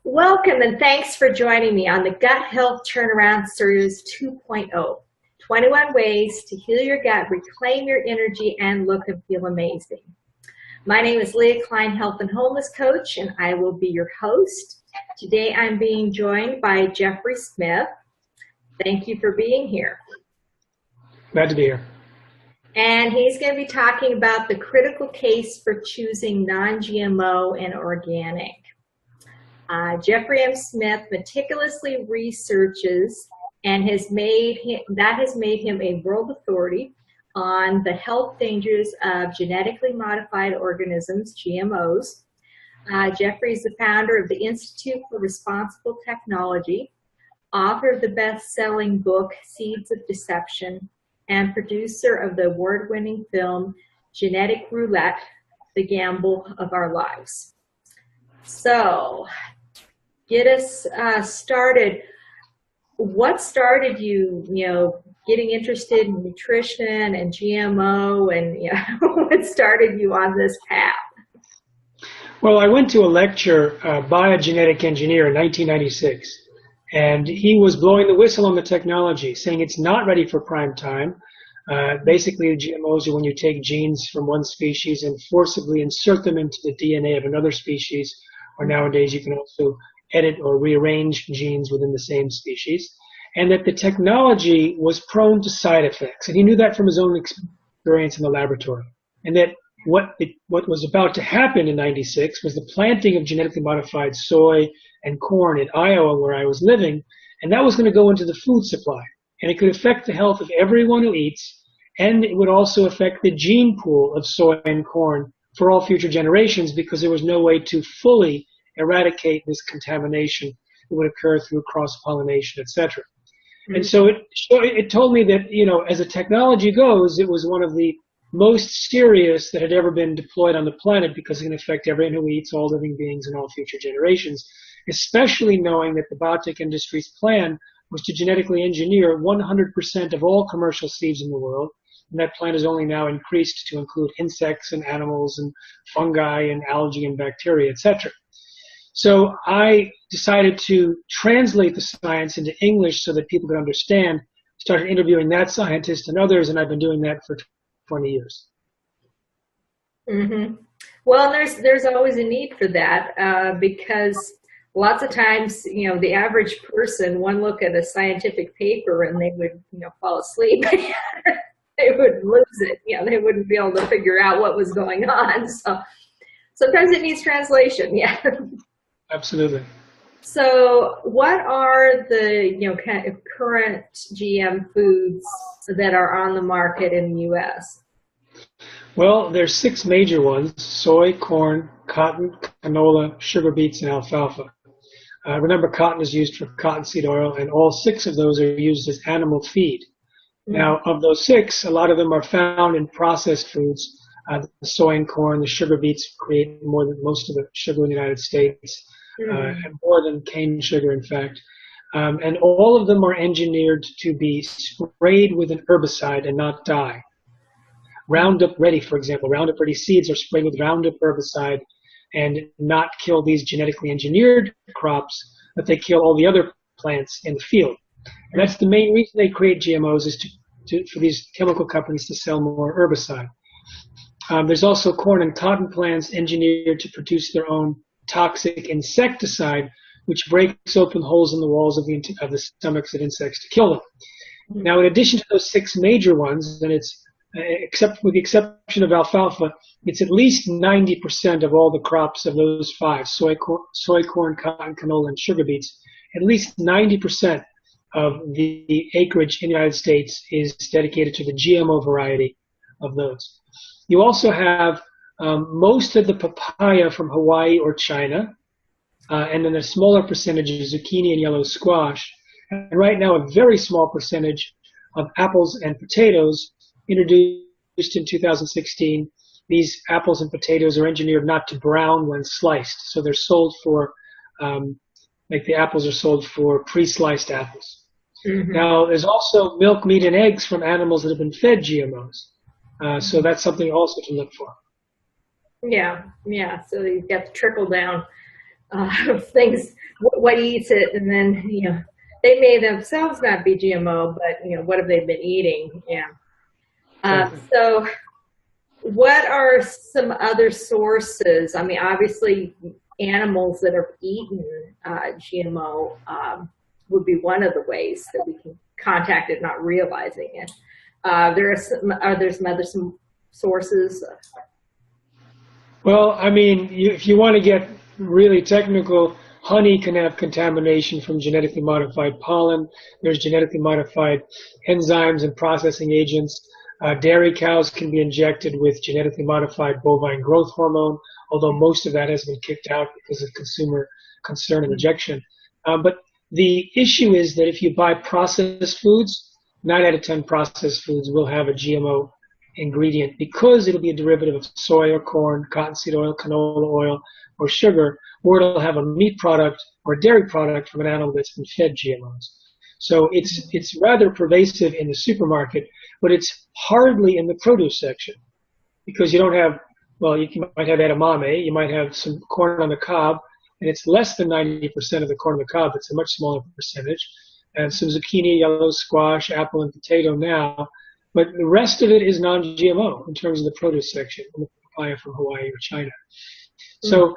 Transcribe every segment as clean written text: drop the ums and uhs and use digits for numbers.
Welcome and thanks for joining me on the Gut Health Turnaround Series 2.0. 21 ways to heal your gut, reclaim your energy, and look and feel amazing. My name is Leah, Kline, Health and Wholeness Coach, and I will be your host. Today I'm being joined by Jeffrey Smith. Thank you for being here. Glad to be here. And he's going to be talking about the critical case for choosing non-GMO and organic. Jeffrey M. Smith meticulously researches and has made him a world authority on the health dangers of genetically modified organisms, GMOs. Jeffrey is the founder of the Institute for Responsible Technology, author of the best-selling book Seeds of Deception, and producer of the award-winning film Genetic Roulette, The Gamble of Our Lives. So, get us started. What started you, getting interested in nutrition and GMO, and what started you on this path? Well, I went to a lecture by a genetic engineer in 1996, and he was blowing the whistle on the technology, saying it's not ready for prime time. Basically, GMOs are when you take genes from one species and forcibly insert them into the DNA of another species, or nowadays you can also edit or rearrange genes within the same species, and that the technology was prone to side effects. And he knew that from his own experience in the laboratory. And that what was about to happen in 96 was the planting of genetically modified soy and corn in Iowa, where I was living, and that was going to go into the food supply. And it could affect the health of everyone who eats, and it would also affect the gene pool of soy and corn for all future generations, because there was no way to fully eradicate this contamination that would occur through cross-pollination, etc. And so it told me that, as the technology goes, it was one of the most serious that had ever been deployed on the planet, because it can affect everyone who eats, all living beings, and all future generations, especially knowing that the biotech industry's plan was to genetically engineer 100% of all commercial seeds in the world. And that plan is only now increased to include insects and animals and fungi and algae and bacteria, etc. So I decided to translate the science into English so that people could understand, started interviewing that scientist and others, and I've been doing that for 20 years. Mm-hmm. Well, there's always a need for that because lots of times, the average person, one look at a scientific paper and they would, fall asleep. They would lose it. They wouldn't be able to figure out what was going on. So sometimes it needs translation. Yeah. Absolutely. So what are the kind of current GM foods that are on the market in the U.S.? Well, there's 6 major ones: soy, corn, cotton, canola, sugar beets, and alfalfa. Remember, cotton is used for cottonseed oil, and all 6 of those are used as animal feed. Now, of those 6, a lot of them are found in processed foods. The soy and corn, the sugar beets create more than most of the sugar in the United States, and more than cane sugar, in fact. And all of them are engineered to be sprayed with an herbicide and not die. Roundup Ready, for example, Roundup Ready seeds are sprayed with Roundup herbicide and not kill these genetically engineered crops, but they kill all the other plants in the field. And that's the main reason they create GMOs, is for these chemical companies to sell more herbicide. There's also corn and cotton plants engineered to produce their own toxic insecticide, which breaks open holes in the walls of the stomachs of insects to kill them. Now, in addition to those 6 major ones, and it's with the exception of alfalfa, it's at least 90% of all the crops of those 5: soy, corn, cotton, canola, and sugar beets. At least 90% of the acreage in the United States is dedicated to the GMO variety of those. You also have most of the papaya from Hawaii or China, and then a smaller percentage of zucchini and yellow squash. And right now, a very small percentage of apples and potatoes introduced in 2016. These apples and potatoes are engineered not to brown when sliced, so they're sold for, like the apples are sold for pre-sliced apples. Now, there's also milk, meat, and eggs from animals that have been fed GMOs, so that's something also to look for. Yeah, so you've got the trickle down things, what eats it, and then, they may themselves not be GMO, but, what have they been eating? Yeah. Exactly. So what are some other sources? I mean, obviously, animals that have eaten GMO would be one of the ways that we can contact it, not realizing it. Are there some sources? Well, I mean, if you want to get really technical, honey can have contamination from genetically modified pollen. There's genetically modified enzymes and processing agents. Dairy cows can be injected with genetically modified bovine growth hormone, although most of that has been kicked out because of consumer concern and rejection. But the issue is that if you buy processed foods, 9 out of 10 processed foods will have a GMO ingredient because it'll be a derivative of soy or corn, cottonseed oil, canola oil, or sugar, or it'll have a meat product or a dairy product from an animal that's been fed GMOs. So it's rather pervasive in the supermarket, but it's hardly in the produce section because you don't have, well, you might have edamame, you might have some corn on the cob, and it's less than 90% of the corn on the cob. It's a much smaller percentage. And some zucchini, yellow squash, apple, and potato now. But the rest of it is non-GMO in terms of the produce section, the papaya from Hawaii or China. So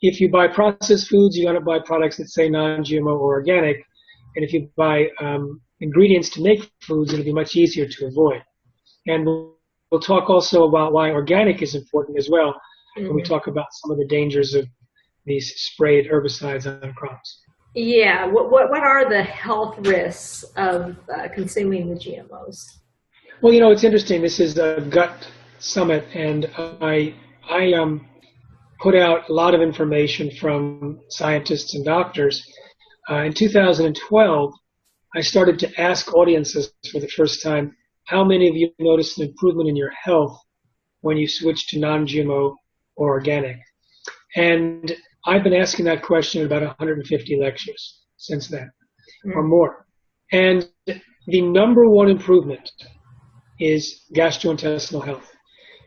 if you buy processed foods, you got to buy products that say non-GMO or organic. And if you buy ingredients to make foods, it'll be much easier to avoid. And we'll talk also about why organic is important as well when we talk about some of the dangers of these sprayed herbicides on crops. Yeah. What are the health risks of consuming the GMOs? Well, it's interesting. This is a gut summit, and I put out a lot of information from scientists and doctors. In 2012, I started to ask audiences for the first time, how many of you noticed an improvement in your health when you switched to non-GMO or organic? And I've been asking that question in about 150 lectures since then, or more. And the number one improvement is gastrointestinal health.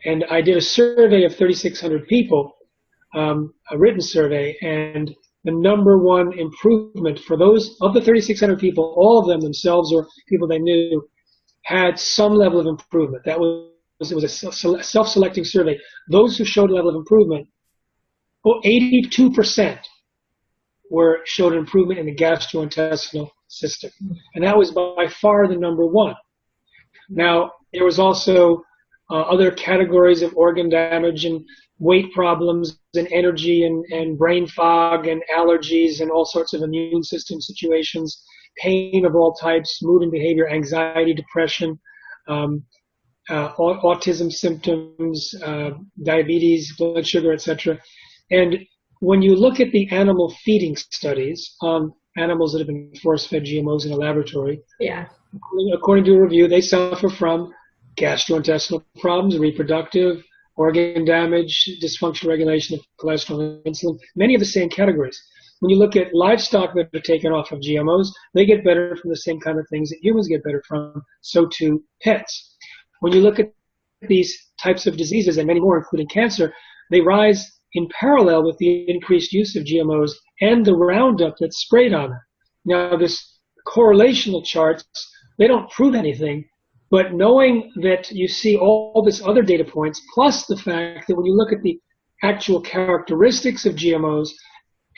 And I did a survey of 3,600 people, a written survey, and the number one improvement for those of the 3,600 people, all of them themselves or people they knew, had some level of improvement. It was a self-selecting survey. Those who showed a level of improvement, 82% showed an improvement in the gastrointestinal system. And that was by far the number one. Now, there was also other categories of organ damage and weight problems and energy and brain fog and allergies and all sorts of immune system situations, pain of all types, mood and behavior, anxiety, depression, autism symptoms, diabetes, blood sugar, etc. And when you look at the animal feeding studies on animals that have been force-fed GMOs in a laboratory, according to a review, they suffer from gastrointestinal problems, reproductive, organ damage, dysfunctional regulation of cholesterol and insulin, many of the same categories. When you look at livestock that are taken off of GMOs, they get better from the same kind of things that humans get better from, so too pets. When you look at these types of diseases and many more, including cancer, they rise in parallel with the increased use of GMOs and the Roundup that's sprayed on them. Now, this correlational charts, they don't prove anything, but knowing that you see all this other data points, plus the fact that when you look at the actual characteristics of GMOs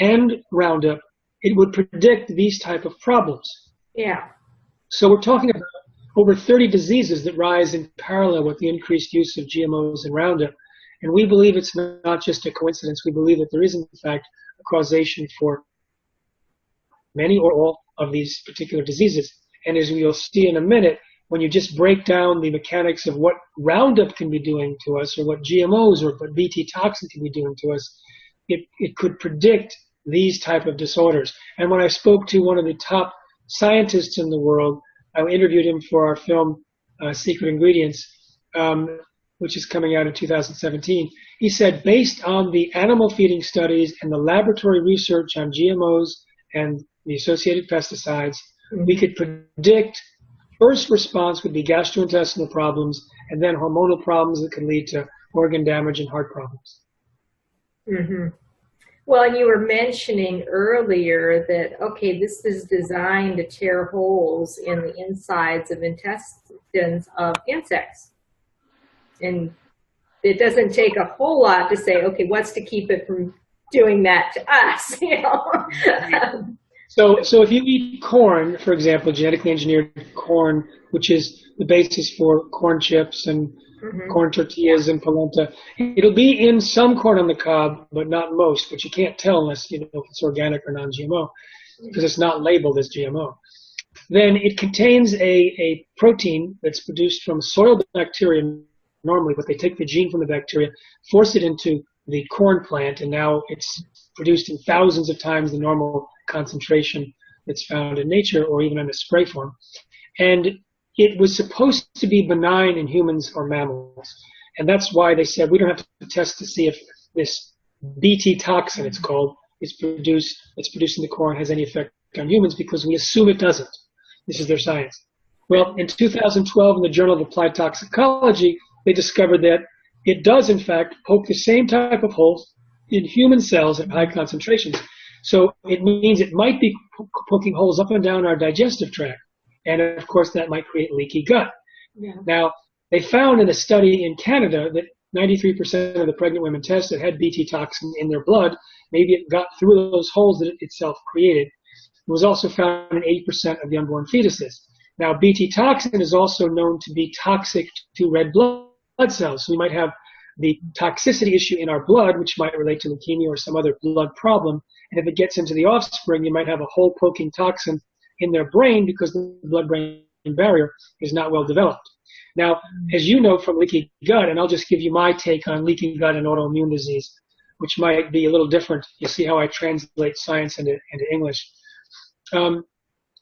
and Roundup, it would predict these type of problems. Yeah. So we're talking about over 30 diseases that rise in parallel with the increased use of GMOs and Roundup. And we believe it's not just a coincidence. We believe that there is, in fact, a causation for many or all of these particular diseases. And as we'll see in a minute, when you just break down the mechanics of what Roundup can be doing to us or what GMOs or what Bt toxin can be doing to us, it could predict these type of disorders. And when I spoke to one of the top scientists in the world, I interviewed him for our film, Secret Ingredients, which is coming out in 2017. He said, based on the animal feeding studies and the laboratory research on GMOs and the associated pesticides, we could predict first response would be gastrointestinal problems and then hormonal problems that can lead to organ damage and heart problems. Well, and you were mentioning earlier that, okay, this is designed to tear holes in the insides of intestines of insects. And it doesn't take a whole lot to say, okay, what's to keep it from doing that to us, you know? So if you eat corn, for example, genetically engineered corn, which is the basis for corn chips and corn tortillas and polenta, it'll be in some corn on the cob, but not most. But you can't tell unless you know if it's organic or non-GMO, because it's not labeled as GMO. Then it contains a protein that's produced from soil bacteria normally, but they take the gene from the bacteria, force it into the corn plant, and now it's produced in thousands of times the normal concentration that's found in nature or even in a spray form. And it was supposed to be benign in humans or mammals. And that's why they said we don't have to test to see if this Bt toxin, it's called, it's produced in the corn has any effect on humans, because we assume it doesn't. This is their science. Well, in 2012, in the Journal of Applied Toxicology, they discovered that it does, in fact, poke the same type of holes in human cells at high concentrations. So it means it might be poking holes up and down our digestive tract. And, of course, that might create leaky gut. Yeah. Now, they found in a study in Canada that 93% of the pregnant women tested had Bt toxin in their blood. Maybe it got through those holes that it itself created. It was also found in 80% of the unborn fetuses. Now, Bt toxin is also known to be toxic to red blood cells. So we might have the toxicity issue in our blood, which might relate to leukemia or some other blood problem. And if it gets into the offspring, you might have a hole-poking toxin in their brain because the blood-brain barrier is not well developed. Now, as you know from leaky gut, and I'll just give you my take on leaky gut and autoimmune disease, which might be a little different. You see how I translate science into English.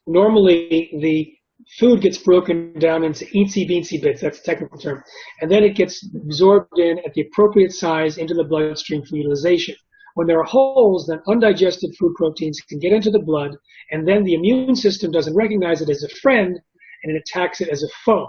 Normally, the food gets broken down into eensy-beensy bits, that's the technical term, and then it gets absorbed in at the appropriate size into the bloodstream for utilization. When there are holes, then undigested food proteins can get into the blood, and then the immune system doesn't recognize it as a friend, and it attacks it as a foe.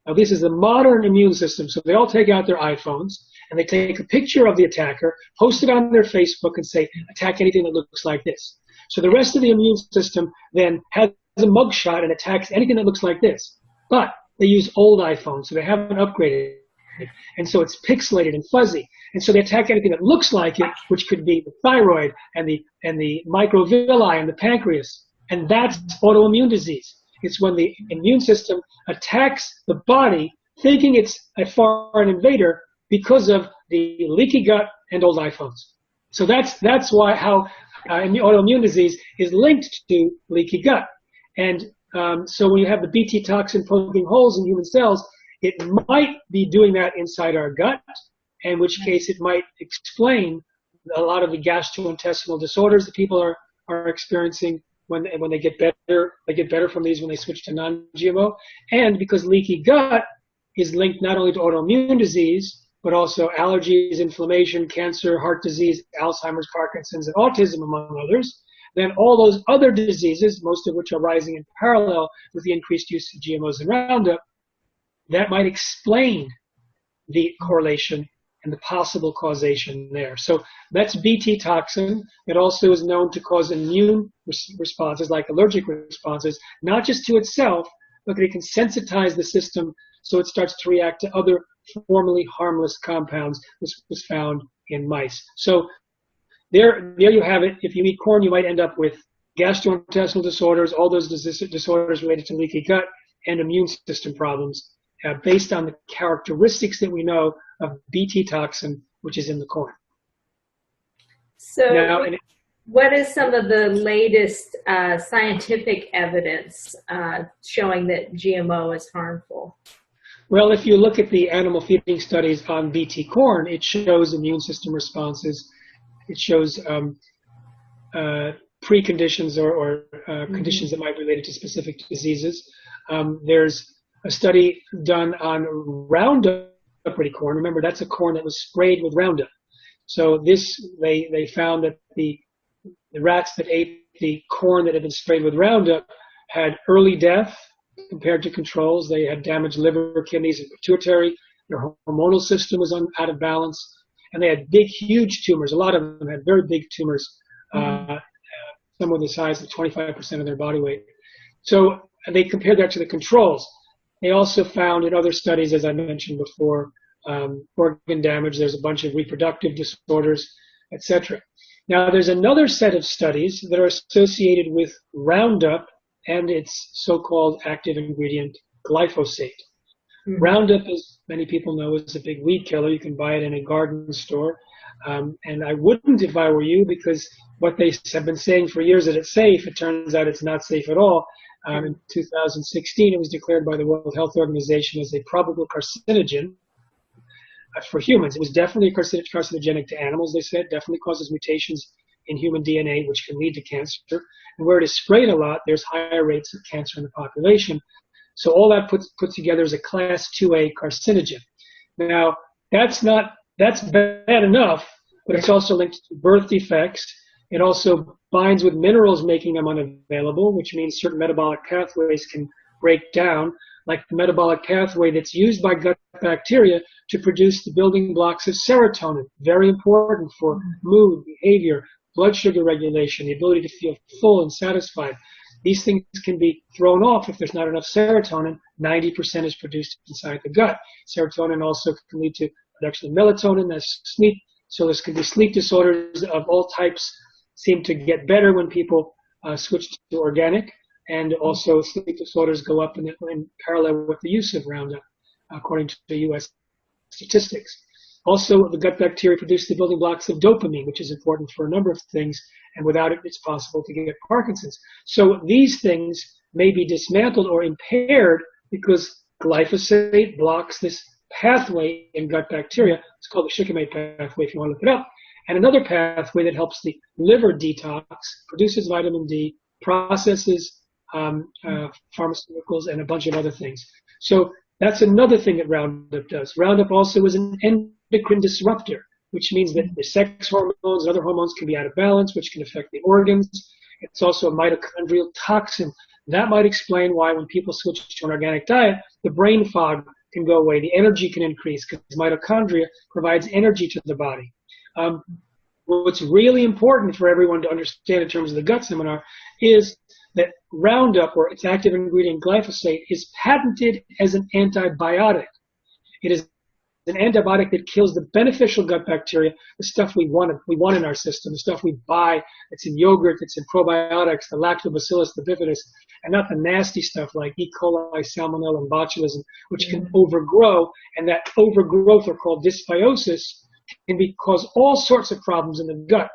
Now, this is the modern immune system, so they all take out their iPhones, and they take a picture of the attacker, post it on their Facebook, and say, attack anything that looks like this. So the rest of the immune system then has a mugshot and attacks anything that looks like this. But they use old iPhones, so they haven't upgraded it. And so it's pixelated and fuzzy. And so they attack anything that looks like it, which could be the thyroid and the microvilli and the pancreas. And that's autoimmune disease. It's when the immune system attacks the body thinking it's a foreign invader because of the leaky gut and old iPhones. So that's why how autoimmune disease is linked to leaky gut. And so when you have the Bt toxin poking holes in human cells, it might be doing that inside our gut, in which case it might explain a lot of the gastrointestinal disorders that people are experiencing when they get better from these when they switch to non-GMO. And because leaky gut is linked not only to autoimmune disease, but also allergies, inflammation, cancer, heart disease, Alzheimer's, Parkinson's, and autism, among others, then all those other diseases, most of which are rising in parallel with the increased use of GMOs and Roundup, that might explain the correlation and the possible causation there. So that's Bt toxin. It also is known to cause immune responses, like allergic responses, not just to itself, but that it can sensitize the system so it starts to react to other formerly harmless compounds. This was found in mice. So there you have it. If you eat corn, you might end up with gastrointestinal disorders, all those disorders related to leaky gut, and immune system problems based on the characteristics that we know of Bt toxin, which is in the corn. So now, what is some of the latest scientific evidence showing that GMO is harmful? Well, if you look at the animal feeding studies on Bt corn, it shows immune system responses. It shows preconditions or conditions that might be related to specific diseases. There's a study done on Roundup ready corn. Remember, that's a corn that was sprayed with Roundup. So they found that the rats that ate the corn that had been sprayed with Roundup had early death compared to controls. They had damaged liver, kidneys, and pituitary. Their hormonal system was out of balance. and they had big, huge tumors. A lot of them had very big tumors, some were the size of 25% of their body weight. So they compared that to the controls. They also found in other studies, as I mentioned before, organ damage. There's a bunch of reproductive disorders, etc. Now, there's another set of studies that are associated with Roundup and its so-called active ingredient, glyphosate. Roundup, as many people know, is a big weed killer. You can buy it in a garden store. And I wouldn't if I were you, because what they have been saying for years that it's safe, it turns out it's not safe at all. In 2016, it was declared by the World Health Organization as a probable carcinogen for humans. It was definitely carcinogenic to animals, they said. Definitely causes mutations in human DNA, which can lead to cancer. And where it is sprayed a lot, there's higher rates of cancer in the population. So all that put together is a class 2A carcinogen. Now, that's bad enough, but it's also linked to birth defects. It also binds with minerals, making them unavailable, which means certain metabolic pathways can break down, like the metabolic pathway that's used by gut bacteria to produce the building blocks of serotonin, very important for mood, behavior, blood sugar regulation, the ability to feel full and satisfied. These things can be thrown off if there's not enough serotonin. 90% is produced inside the gut. Serotonin also can lead to production of melatonin, that's sleep. So this could be sleep disorders of all types seem to get better when people switch to organic, and also sleep disorders go up in parallel with the use of Roundup, according to the U.S. statistics. Also, the gut bacteria produce the building blocks of dopamine, which is important for a number of things, and without it, it's possible to get Parkinson's. So these things may be dismantled or impaired because glyphosate blocks this pathway in gut bacteria. It's called the shikimate pathway if you want to look it up. And another pathway that helps the liver detox, produces vitamin D, processes pharmaceuticals, and a bunch of other things. So that's another thing that Roundup does. Roundup also is an endocrine disruptor, which means that the sex hormones and other hormones can be out of balance, which can affect the organs. It's also a mitochondrial toxin. That might explain why when people switch to an organic diet, the brain fog can go away, the energy can increase, because mitochondria provides energy to the body. What's really important for everyone to understand in terms of the gut seminar is that Roundup, or its active ingredient glyphosate, is patented as an antibiotic. It is an antibiotic that kills the beneficial gut bacteria, the stuff we want in our system, the stuff we buy, it's in yogurt, it's in probiotics, the lactobacillus, the bifidus, and not the nasty stuff like E. coli, salmonella, and botulism, which can overgrow, and that overgrowth, or called dysbiosis, can cause all sorts of problems in the gut,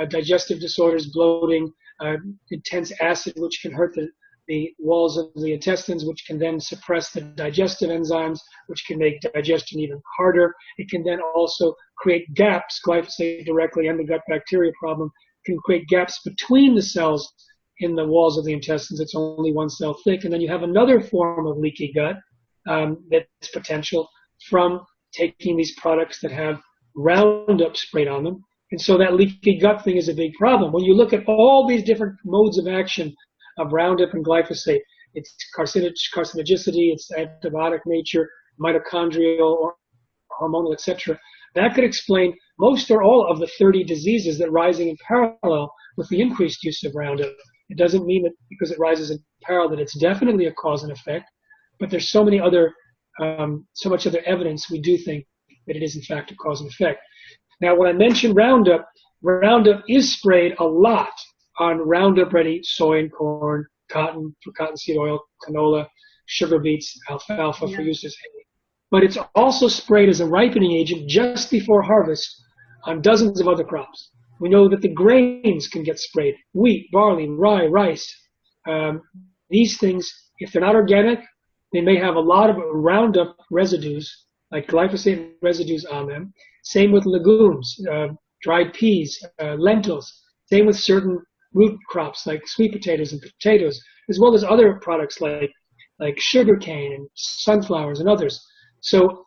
digestive disorders, bloating, intense acid, which can hurt the walls of the intestines, which can then suppress the digestive enzymes, which can make digestion even harder. It can then also create gaps, glyphosate directly and the gut bacteria problem can create gaps between the cells in the walls of the intestines. It's only one cell thick. And then you have another form of leaky gut that's potential from taking these products that have Roundup sprayed on them. And so that leaky gut thing is a big problem. When you look at all these different modes of action of Roundup and glyphosate, its carcinogenicity, its antibiotic nature, mitochondrial or hormonal, etc., that could explain most or all of the 30 diseases that are rising in parallel with the increased use of Roundup. It doesn't mean that because it rises in parallel that it's definitely a cause and effect, but there's so much other evidence we do think that it is in fact a cause and effect. Now, when I mentioned Roundup is sprayed a lot on Roundup-ready soy and corn, cotton for cottonseed oil, canola, sugar beets, alfalfa for use as hay. But it's also sprayed as a ripening agent just before harvest on dozens of other crops. We know that the grains can get sprayed: wheat, barley, rye, rice. These things, if they're not organic, they may have a lot of Roundup residues, like glyphosate residues on them. Same with legumes, dried peas, lentils. Same with certain root crops like sweet potatoes and potatoes, as well as other products like sugarcane and sunflowers and others. So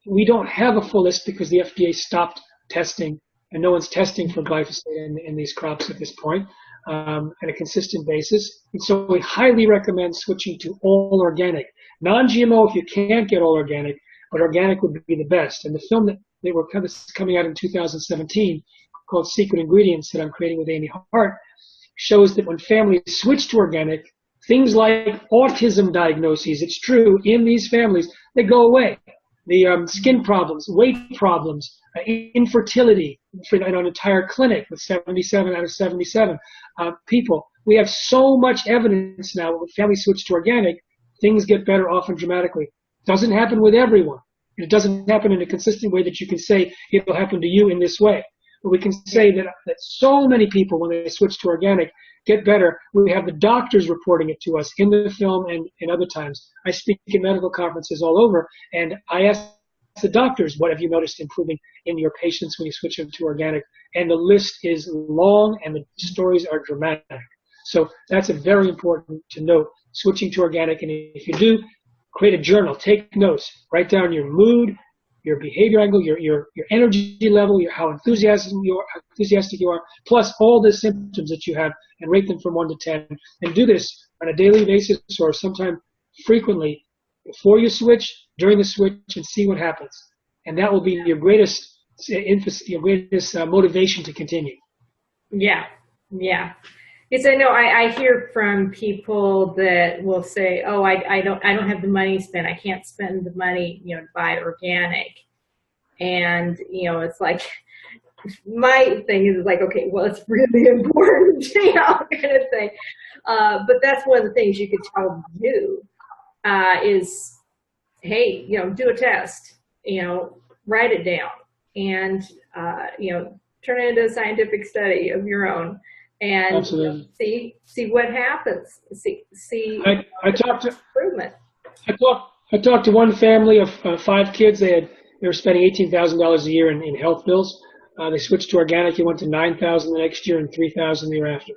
we don't have a full list because the FDA stopped testing, and no one's testing for glyphosate in these crops at this point on a consistent basis. And so we highly recommend switching to all organic. Non-GMO if you can't get all organic, but organic would be the best. And the film that that were coming out in 2017 called Secret Ingredients that I'm creating with Amy Hart, shows that when families switch to organic, things like autism diagnoses, it's true, in these families, they go away. The skin problems, weight problems, infertility, for an entire clinic with 77 out of 77 people. We have so much evidence now when families switch to organic, things get better often dramatically. Doesn't happen with everyone. It doesn't happen in a consistent way that you can say it will happen to you in this way. But we can say that so many people, when they switch to organic, get better. We have the doctors reporting it to us in the film and other times. I speak at medical conferences all over, and I ask the doctors, what have you noticed improving in your patients when you switch them to organic? And the list is long, and the stories are dramatic. So that's a very important to note, switching to organic. And if you do, create a journal, take notes, write down your mood, your behavior angle, your energy level, how enthusiastic you are, plus all the symptoms that you have, and rate them from 1 to 10. And do this on a daily basis or sometime frequently before you switch, during the switch, and see what happens. And that will be your greatest motivation to continue. Yeah, yeah. Because I know I hear from people that will say, "Oh, I don't have the money to spend. I can't spend the money, to buy organic." And it's like, my thing is like, okay, well, it's really important, kind of thing. But that's one of the things you could tell them to do is, hey, do a test, write it down, and turn it into a scientific study of your own. And see what happens. See I talked to improvement. I talked to one family of 5 kids. They were spending $18,000 a year in health bills. They switched to organic. It went to $9,000 the next year and $3,000 the year after.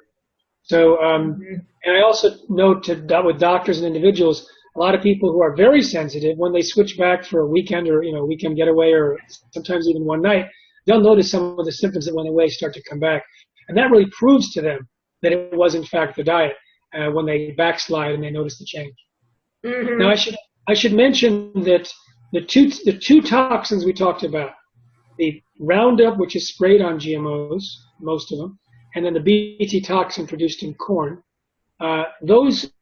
So, and I also note with doctors and individuals, a lot of people who are very sensitive, when they switch back for a weekend or weekend getaway or sometimes even one night, they'll notice some of the symptoms that went away start to come back. And that really proves to them that it was, in fact, the diet when they backslide and they notice the change. Now, I should mention that the two toxins we talked about, the Roundup, which is sprayed on GMOs, most of them, and then the Bt toxin produced in corn, those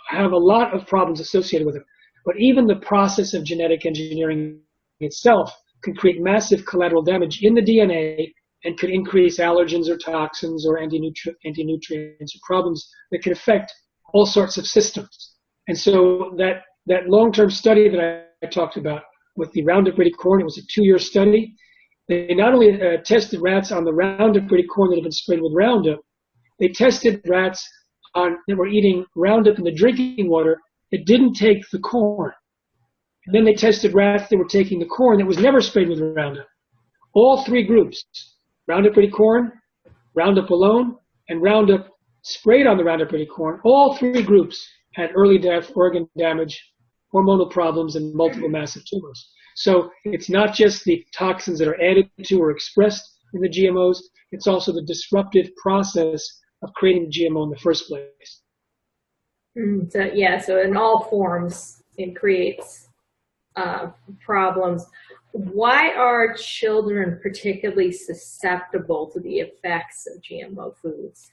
have a lot of problems associated with them. But even the process of genetic engineering itself can create massive collateral damage in the DNA and could increase allergens or toxins or anti-nutrients or problems that could affect all sorts of systems. And so that long-term study that I talked about with the Roundup Ready corn, it was a 2-year study. They not only tested rats on the Roundup Ready corn that had been sprayed with Roundup, they tested rats that were eating Roundup in the drinking water that didn't take the corn. And then they tested rats that were taking the corn that was never sprayed with Roundup. All 3 groups, Roundup Ready corn, Roundup alone, and Roundup sprayed on the Roundup Ready corn, all 3 groups had early death, organ damage, hormonal problems, and multiple massive tumors. So it's not just the toxins that are added to or expressed in the GMOs, it's also the disruptive process of creating the GMO in the first place. So in all forms, it creates problems. Why are children particularly susceptible to the effects of GMO foods?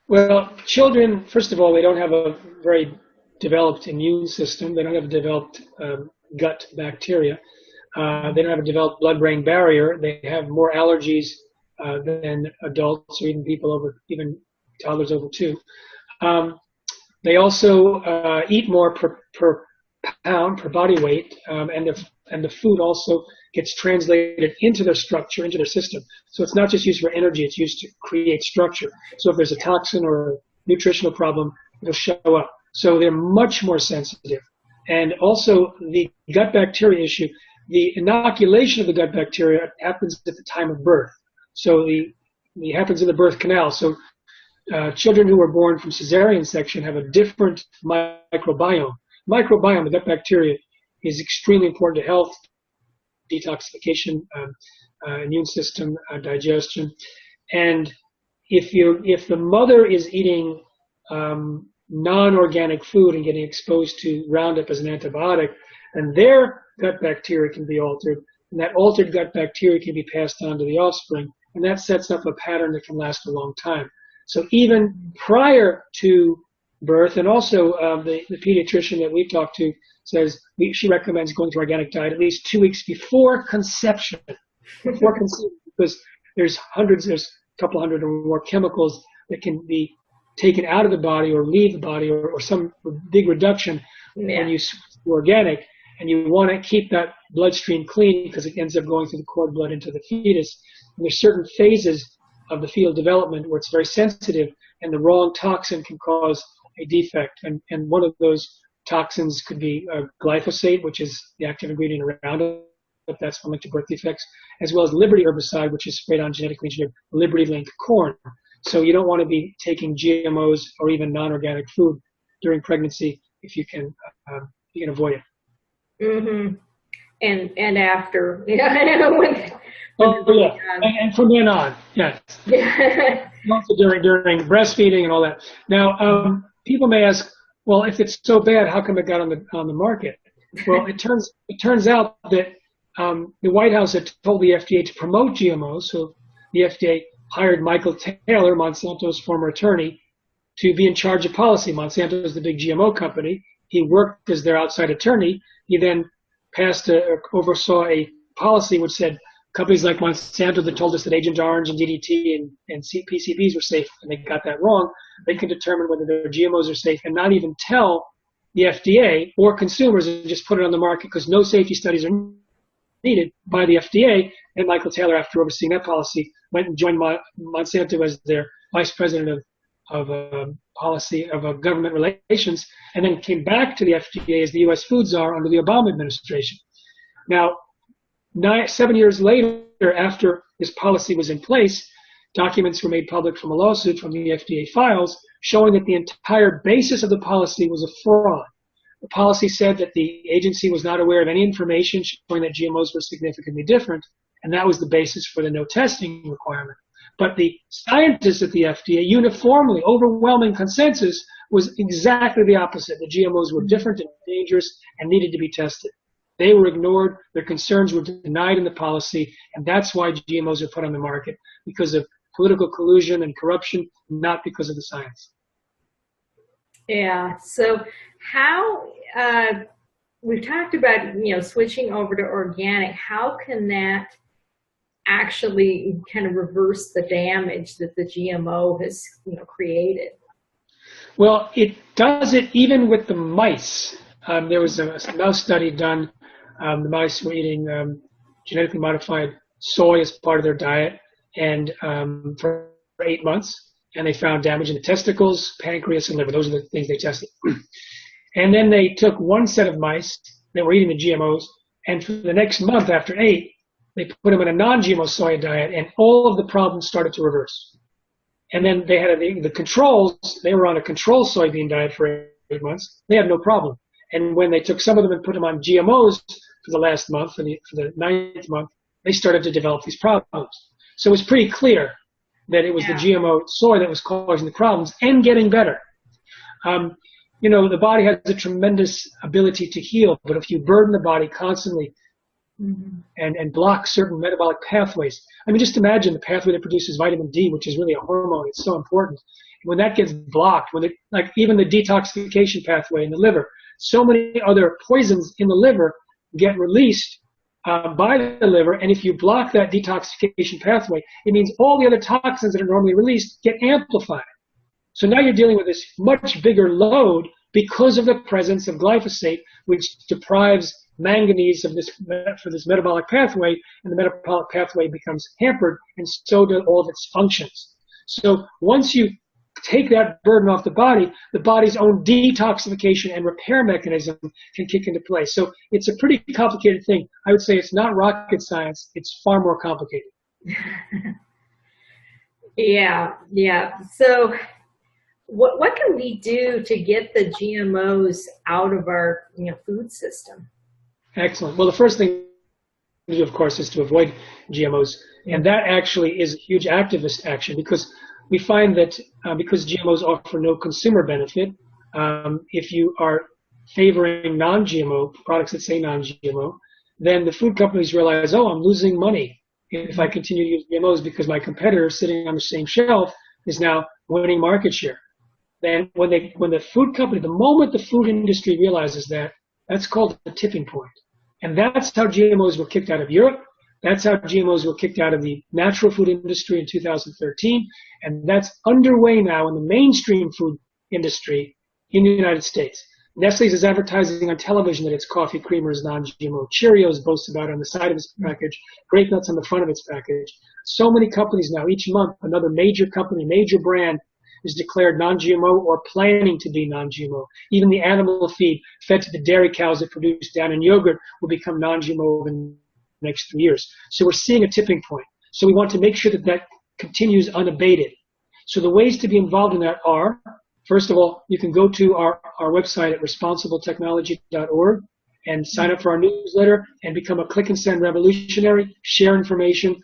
Well, children, first of all, they don't have a very developed immune system. They don't have a developed gut bacteria. They don't have a developed blood-brain barrier. They have more allergies than adults or even toddlers over 2. They also eat more per pound, per body weight, and the food also gets translated into their structure, into their system. So it's not just used for energy, it's used to create structure. So if there's a toxin or a nutritional problem, it'll show up. So they're much more sensitive. And also the gut bacteria issue, the inoculation of the gut bacteria happens at the time of birth. So it happens in the birth canal. So children who are born from cesarean section have a different microbiome. The gut bacteria, is extremely important to health, detoxification, immune system, digestion. And if the mother is eating non-organic food and getting exposed to Roundup as an antibiotic, then their gut bacteria can be altered. and that altered gut bacteria can be passed on to the offspring, and that sets up a pattern that can last a long time. So even prior to birth, and also the pediatrician that we talked to says she recommends going to organic diet at least 2 weeks before conception, because there's a couple hundred or more chemicals that can be taken out of the body or leave the body, or some big reduction when you switch to organic, and you want to keep that bloodstream clean because it ends up going through the cord blood into the fetus. And there's certain phases of the fetal development where it's very sensitive, and the wrong toxin can cause a defect. And one of those toxins could be glyphosate, which is the active ingredient around it, but that's linked to birth defects, as well as Liberty herbicide, which is sprayed on genetically engineered Liberty Link corn. So you don't want to be taking GMOs or even non-organic food during pregnancy if you can avoid it. Mm-hmm. And after, when and from then on, yes. Also during breastfeeding and all that. Now, people may ask, well, if it's so bad, how come it got on the market? Well, it turns out that the White House had told the FDA to promote GMOs, so the FDA hired Michael Taylor, Monsanto's former attorney, to be in charge of policy. Monsanto is the big GMO company. He worked as their outside attorney. He then oversaw a policy which said companies like Monsanto that told us that Agent Orange and DDT and PCBs were safe, and they got that wrong, they can determine whether their GMOs are safe and not even tell the FDA or consumers and just put it on the market because no safety studies are needed by the FDA. And Michael Taylor, after overseeing that policy, went and joined Monsanto as their vice president of policy of government relations, and then came back to the FDA as the U.S. Food Czar under the Obama administration. Now, 7 years later, after this policy was in place, documents were made public from a lawsuit from the FDA files showing that the entire basis of the policy was a fraud. The policy said that the agency was not aware of any information showing that GMOs were significantly different, and that was the basis for the no testing requirement. But the scientists at the FDA uniformly, overwhelming consensus, was exactly the opposite. The GMOs were different and dangerous and needed to be tested. They were ignored, their concerns were denied in the policy, and that's why GMOs are put on the market, because of political collusion and corruption, not because of the science. Yeah, so how, we've talked about, switching over to organic, how can that actually kind of reverse the damage that the GMO has, created? Well, it does it even with the mice. There was a mouse study done. The mice were eating genetically modified soy as part of their diet, and for 8 months, and they found damage in the testicles, pancreas, and liver. Those are the things they tested. And then they took one set of mice that were eating the GMOs, and for the next month after 8, they put them in a non-GMO soy diet, and all of the problems started to reverse. And then they had the controls. They were on a control soybean diet for 8 months. They had no problem. And when they took some of them and put them on GMOs for the last month, for the 9th month, they started to develop these problems. So it was pretty clear that it was the GMO soy that was causing the problems and getting better. The body has a tremendous ability to heal, but if you burden the body constantly and block certain metabolic pathways, just imagine the pathway that produces vitamin D, which is really a hormone. It's so important. When that gets blocked, even the detoxification pathway in the liver, so many other poisons in the liver get released by the liver, and if you block that detoxification pathway, it means all the other toxins that are normally released get amplified. So now you're dealing with this much bigger load because of the presence of glyphosate, which deprives manganese for this metabolic pathway, and the metabolic pathway becomes hampered, and so do all of its functions. So once you take that burden off the body's own detoxification and repair mechanism can kick into place. So it's a pretty complicated thing. I would say it's not rocket science. It's far more complicated. Yeah. So what can we do to get the GMOs out of our food system? Excellent. Well, the first thing to do, of course, is to avoid GMOs. And that actually is a huge activist action, because we find that because GMOs offer no consumer benefit, if you are favoring non-GMO products that say non-GMO, then the food companies realize, oh, I'm losing money if I continue to use GMOs because my competitor sitting on the same shelf is now winning market share. Then when the food company, the moment the food industry realizes that, that's called the tipping point. And that's how GMOs were kicked out of Europe. That's how GMOs were kicked out of the natural food industry in 2013. And that's underway now in the mainstream food industry in the United States. Nestle's is advertising on television that its coffee creamer is non-GMO. Cheerios boasts about it on the side of its package. Grape Nuts on the front of its package. So many companies now, each month, another major company, major brand is declared non-GMO or planning to be non-GMO. Even the animal feed fed to the dairy cows that produce down in yogurt will become non-GMO in the next 3 years. So we're seeing a tipping point. So we want to make sure that that continues unabated. So the ways to be involved in that are, first of all, you can go to our website at responsibletechnology.org and sign up for our newsletter and become a click and send revolutionary, share information.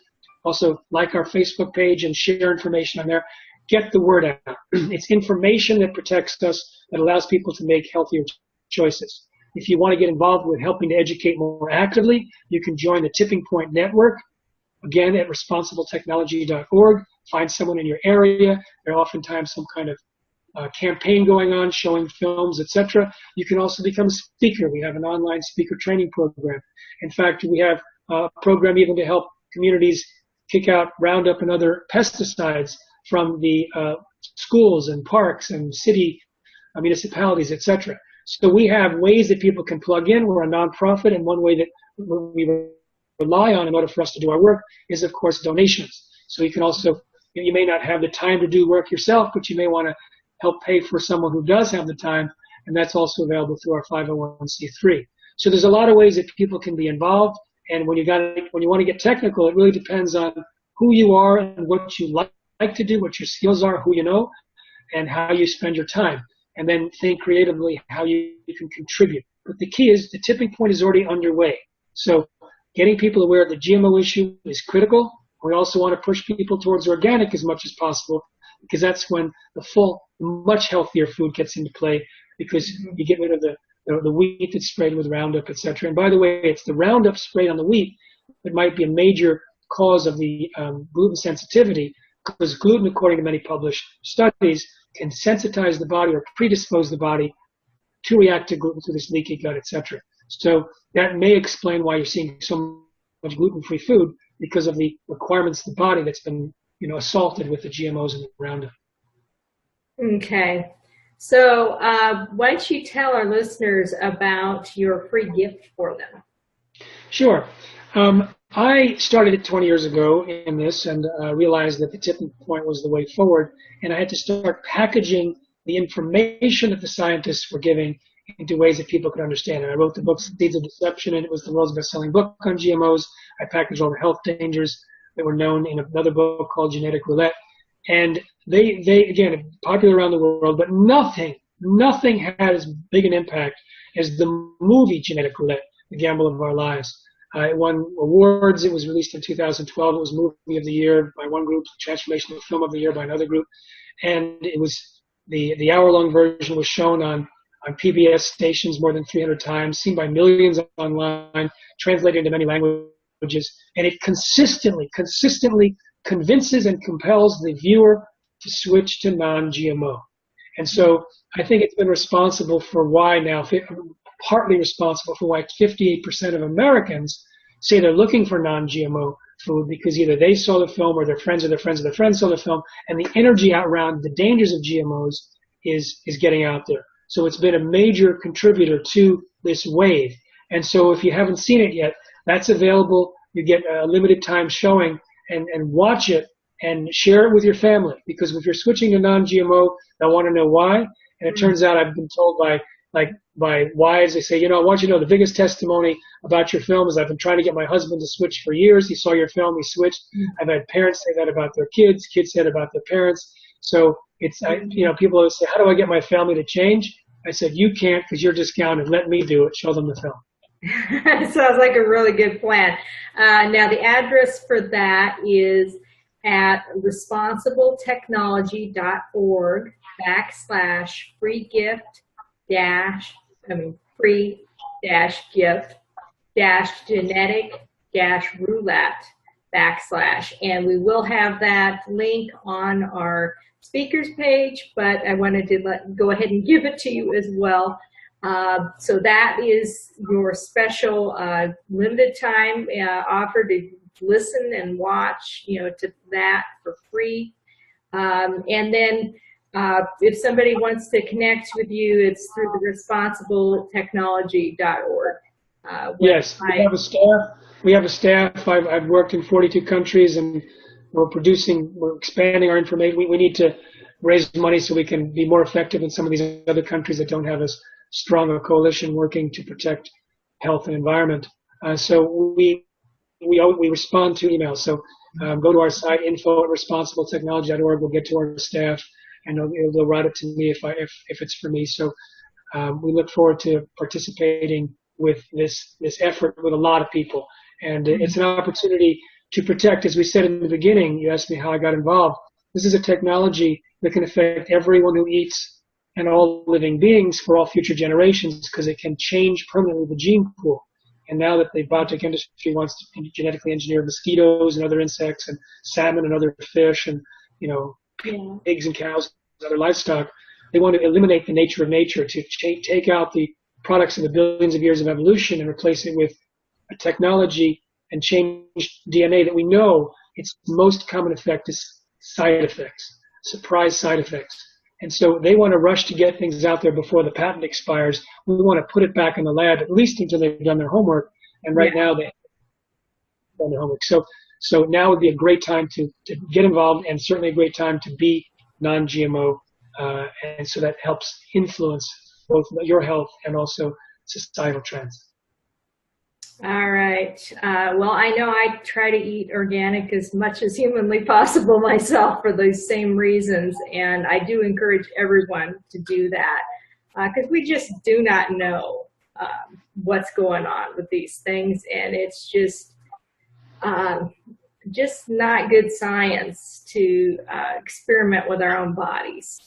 Also like our Facebook page and share information on there. Get the word out. It's information that protects us, that allows people to make healthier choices. If you want to get involved with helping to educate more actively, you can join the Tipping Point Network, again at responsibletechnology.org. Find someone in your area. There are oftentimes some kind of campaign going on, showing films, etc. You can also become a speaker. We have an online speaker training program. In fact, we have a program even to help communities kick out Roundup and other pesticides from the schools and parks and city municipalities, etc. So we have ways that people can plug in. We're a nonprofit, and one way that we rely on in order for us to do our work is, of course, donations. So you can also, you may not have the time to do work yourself, but you may want to help pay for someone who does have the time, and that's also available through our 501c3. So there's a lot of ways that people can be involved, and when you want to get technical, it really depends on who you are and what you like to do, what your skills are, who you know, and how you spend your time. And then think creatively how you can contribute. But the key is the tipping point is already underway. So getting people aware of the GMO issue is critical. We also want to push people towards organic as much as possible, because that's when the full, much healthier food gets into play, because you get rid of the wheat that's sprayed with Roundup, etc. And by the way, it's the Roundup sprayed on the wheat that might be a major cause of the gluten sensitivity, because gluten, according to many published studies, can sensitize the body or predispose the body to react to gluten through this leaky gut, etc. So that may explain why you're seeing so much gluten-free food, because of the requirements of the body that's been, assaulted with the GMOs and the Roundup. Okay. So why don't you tell our listeners about your free gift for them? Sure. I started it 20 years ago in this and realized that the tipping point was the way forward, and I had to start packaging the information that the scientists were giving into ways that people could understand. And I wrote the book Seeds of Deception, and it was the world's best-selling book on GMOs. I packaged all the health dangers that were known in another book called Genetic Roulette. And they again, popular around the world, but nothing had as big an impact as the movie Genetic Roulette, The Gamble of Our Lives. It won awards. It was released in 2012. It was Movie of the Year by one group, Transformational Film of the Year by another group. And it was the hour-long version was shown on PBS stations more than 300 times, seen by millions online, translated into many languages. And it consistently convinces and compels the viewer to switch to non-GMO. And so I think it's been responsible for why now, partly responsible for why 58% of Americans say they're looking for non-GMO food, because either they saw the film or their friends or their friends of their friends saw the film, and the energy out around the dangers of GMOs is getting out there. So it's been a major contributor to this wave. And so if you haven't seen it yet, that's available. You get a limited time showing, and watch it and share it with your family, because if you're switching to non-GMO, they'll want to know why. And it turns out, I've been told by wives, they say, I want you to know the biggest testimony about your film is I've been trying to get my husband to switch for years. He saw your film, he switched. I've had parents say that about their kids say it about their parents. So it's, people always say, how do I get my family to change? I said, you can't, because you're discounted. Let me do it. Show them the film. Sounds like a really good plan. Now, the address for that is at responsibletechnology.org /free gift genetic-roulette / and we will have that link on our speakers page, but I wanted to go ahead and give it to you as well. So that is your special limited time offer to listen and watch, to that for free. And then if somebody wants to connect with you, it's through the responsibletechnology.org. Yes, we have a staff. I've worked in 42 countries, and we're expanding our information. We need to raise money so we can be more effective in some of these other countries that don't have as strong a coalition working to protect health and environment. So we respond to emails. So go to our site, info@responsibletechnology.org. We'll get to our staff, and they'll write it to me if it's for me. So we look forward to participating with this effort with a lot of people. And it's an opportunity to protect, as we said in the beginning. You asked me how I got involved. This is a technology that can affect everyone who eats and all living beings for all future generations, because it can change permanently the gene pool. And now that the biotech industry wants to genetically engineer mosquitoes and other insects and salmon and other fish and, pigs and cows and other livestock, they want to eliminate the nature of nature, to take out the products of the billions of years of evolution and replace it with a technology and change DNA that we know its most common effect is side effects, surprise side effects. And so they want to rush to get things out there before the patent expires. We want to put it back in the lab at least until they've done their homework. And right now they've done their homework. So now would be a great time to get involved, and certainly a great time to be non-GMO. And so that helps influence both your health and also societal trends. All right. Well, I know I try to eat organic as much as humanly possible myself for those same reasons, and I do encourage everyone to do that, because we just do not know what's going on with these things, and it's just not good science to experiment with our own bodies.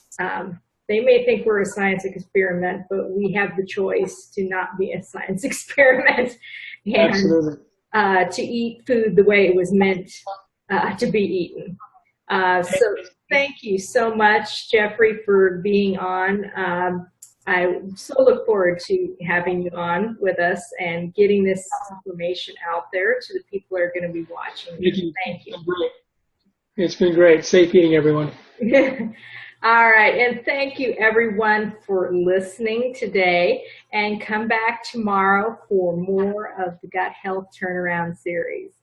They may think we're a science experiment, but we have the choice to not be a science experiment and to eat food the way it was meant to be eaten. So thank you so much, Jeffrey, for being on. I so look forward to having you on with us and getting this information out there to the people who are going to be watching. Thank you. It's been great. Safe eating, everyone. All right, and thank you everyone for listening today, and come back tomorrow for more of the Gut Health Turnaround series.